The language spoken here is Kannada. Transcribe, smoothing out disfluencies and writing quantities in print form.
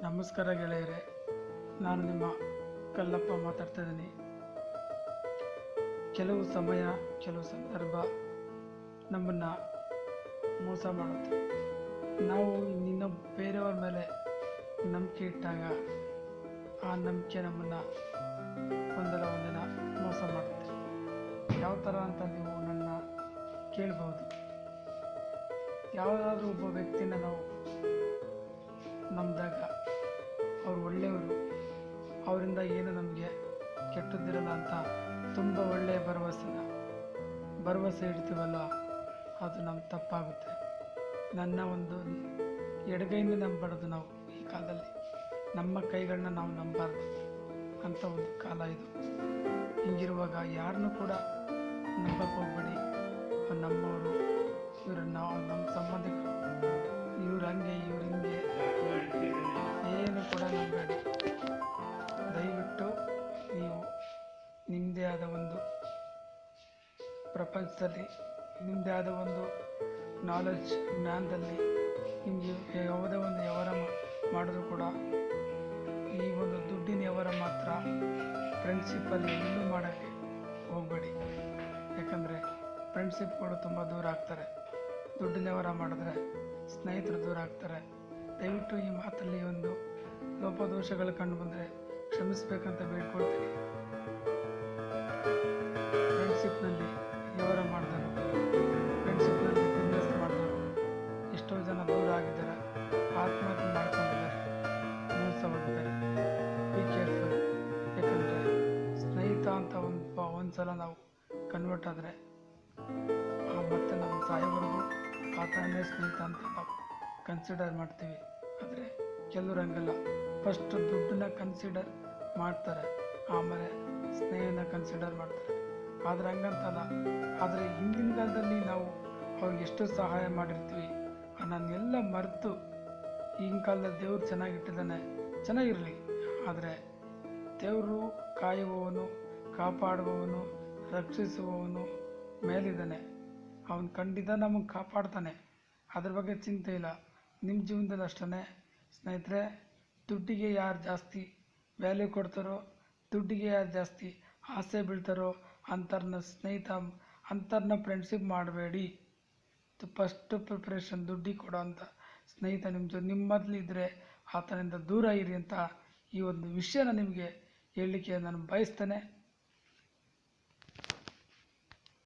ನಮಸ್ಕಾರ ಗೆಳೆಯರೆ, ನಾನು ನಿಮ್ಮ ಕಲ್ಲಪ್ಪ ಮಾತಾಡ್ತಾ ಇದ್ದೀನಿ. ಕೆಲವು ಸಮಯ, ಕೆಲವು ಸಂದರ್ಭ ನಮ್ಮನ್ನು ಮೋಸ ಮಾಡುತ್ತೆ. ನಾವು ಬೇರೆಯವ್ರ ಮೇಲೆ ನಂಬಿಕೆ ಇಟ್ಟಾಗ ಆ ನಂಬಿಕೆ ನಮ್ಮನ್ನು ಒಂದಲ್ಲ ಒಂದಿನ ಮೋಸ ಮಾಡುತ್ತೆ. ಯಾವ ಥರ ಅಂತ ನೀವು ನನ್ನ ಕೇಳ್ಬೋದು. ಯಾವುದಾದ್ರೂ ಒಬ್ಬ ವ್ಯಕ್ತಿನ ನಾವು ನಂಬಿದಾಗ ಅವ್ರು ಒಳ್ಳೆಯವರು, ಅವರಿಂದ ಏನು ನಮಗೆ ಕೆಟ್ಟದ್ದಿರಲ್ಲ ಅಂತ ತುಂಬ ಒಳ್ಳೆಯ ಭರವಸೆ ಇಡ್ತೀವಲ್ಲ, ಅದು ನಮ್ಮ ತಪ್ಪಾಗುತ್ತೆ. ನನ್ನ ಒಂದು ಎಡಗೈಯಿಂದ ನಂಬಬಾರ್ದು. ನಾವು ಈ ಕಾಲದಲ್ಲಿ ನಮ್ಮ ಕೈಗಳನ್ನ ನಾವು ನಂಬಬಾರ್ದು ಅಂತ ಒಂದು ಕಾಲ ಇದು. ಹಿಂಗಿರುವಾಗ ಯಾರನ್ನೂ ಕೂಡ ನಂಬಕ್ಕೆ ಹೋಗ್ಬೇಡಿ. ನಮ್ಮವರು, ನಮ್ಮ ಸಂಬಂಧಿಕರು, ಇವ್ರು ಹಂಗೆ ಇವ್ರು ಹಿಂಗೆ ಏನು ಕೂಡ ನಂಬೇಡಿ. ದಯವಿಟ್ಟು ನೀವು ನಿಮ್ಮದೇ ಆದ ಒಂದು ಪ್ರಪಂಚದಲ್ಲಿ, ನಿಮ್ಮದೇ ಆದ ಒಂದು ನಾಲೆಡ್ಜ್, ಜ್ಞಾನದಲ್ಲಿ ನಿಮಗೆ ಯಾವುದೇ ಒಂದು ವ್ಯವಹಾರ ಮಾಡಿದ್ರು ಕೂಡ ಈ ಒಂದು ದುಡ್ಡಿನ ವ್ಯವಹಾರ ಮಾತ್ರ ಫ್ರೆಂಡ್ಶಿಪ್ಪಲ್ಲಿ ಇನ್ನೂ ಮಾಡೋಕ್ಕೆ ಹೋಗಬೇಡಿ. ಯಾಕಂದರೆ ಫ್ರೆಂಡ್ಶಿಪ್ಗಳು ತುಂಬ ದೂರ ಆಗ್ತಾರೆ. ದುಡ್ಡಿನ ವ್ಯವಹಾರ ಮಾಡಿದ್ರೆ ಸ್ನೇಹಿತರು ದೂರ ಆಗ್ತಾರೆ. ದಯವಿಟ್ಟು ಈ ಮಾತಲ್ಲಿ ಒಂದು ಲೋಪದೋಷಗಳು ಕಂಡು ಬಂದರೆ ಕ್ಷಮಿಸಬೇಕಂತ ಬೇಡ್ಕೊಳ್ತೀನಿ. ಫ್ರೆಂಡ್ಶಿಪ್ನಲ್ಲಿ ವ್ಯವಹಾರ ಮಾಡಿದನು, ಫ್ರೆಂಡ್ಶಿಪ್ನಲ್ಲಿ ಬಿಸ್ನೆಸ್ ಮಾಡಿದನು, ಎಷ್ಟೋ ಜನ ದೂರ ಆಗಿದ್ದಾರೆ, ಆತ್ಮಹತ್ಯೆ ಮಾಡ್ಕೊಂಡಿದ್ದಾರೆ, ಮೋಸ ಹೋಗಿದ್ದಾರೆ. Be careful. ಯಾಕಂದರೆ ಸ್ನೇಹಿತ ಅಂತ ಒಂದು ಸಲ ನಾವು ಕನ್ವರ್ಟ್ ಆದರೆ ಮತ್ತು ನಮ್ಮ ಸಾಯೋವರೆಗೂ ಆ ಥರನೇ ಸ್ನೇಹಿತ ಅಂತ ನಾವು ಕನ್ಸಿಡರ್ ಮಾಡ್ತೀವಿ. ಆದರೆ ಕೆಲವ್ರು ಹಂಗಲ್ಲ. ಫಸ್ಟ್ ದುಡ್ಡನ್ನ ಕನ್ಸಿಡರ್ ಮಾಡ್ತಾರೆ, ಆಮೇಲೆ ಸ್ನೇಹನ ಕನ್ಸಿಡರ್ ಮಾಡ್ತಾರೆ. ಆದರೆ ಹಂಗಂತಲ್ಲ. ಆದರೆ ಹಿಂದಿನ ಕಾಲದಲ್ಲಿ ನಾವು ಅವ್ರಿಗೆ ಎಷ್ಟು ಸಹಾಯ ಮಾಡಿರ್ತೀವಿ, ನಾನೆಲ್ಲ ಮರೆತು ಈಗಿನ ಕಾಲದಲ್ಲಿ ದೇವ್ರು ಚೆನ್ನಾಗಿಟ್ಟಿದ್ದಾನೆ, ಚೆನ್ನಾಗಿರಲಿ. ಆದರೆ ದೇವರು ಕಾಯುವವನು, ಕಾಪಾಡುವವನು, ರಕ್ಷಿಸುವವನು ಮೇಲಿದ್ದಾನೆ. ಅವನು ಖಂಡಿತ ನಮಗೆ ಕಾಪಾಡ್ತಾನೆ. ಅದ್ರ ಬಗ್ಗೆ ಚಿಂತೆ ಇಲ್ಲ. ನಿಮ್ಮ ಜೀವನದಲ್ಲಿ ಅಷ್ಟೇ ಸ್ನೇಹಿತರೆ. ದುಡ್ಡಿಗೆ ಯಾರು ಜಾಸ್ತಿ ವ್ಯಾಲ್ಯೂ ಕೊಡ್ತಾರೋ, ದುಡ್ಡಿಗೆ ಯಾರು ಜಾಸ್ತಿ ಆಸೆ ಬೀಳ್ತಾರೋ ಅಂಥವ್ರನ್ನ ಅಂಥವ್ರನ್ನ ಫ್ರೆಂಡ್ಶಿಪ್ ಮಾಡಬೇಡಿ. ಫಸ್ಟ್ ಪ್ರಿಪ್ರೇಷನ್ ದುಡ್ಡಿಗೆ ಕೊಡೋ ಅಂಥ ಸ್ನೇಹಿತ ನಿಮ್ಮ ಮೊದಲಿದ್ದರೆ ಆತನಿಂದ ದೂರ ಇರಿ ಅಂತ ಈ ಒಂದು ವಿಷಯನ ನಿಮಗೆ ಹೇಳಲಿಕ್ಕೆ ನಾನು ಬಯಸ್ತೇನೆ.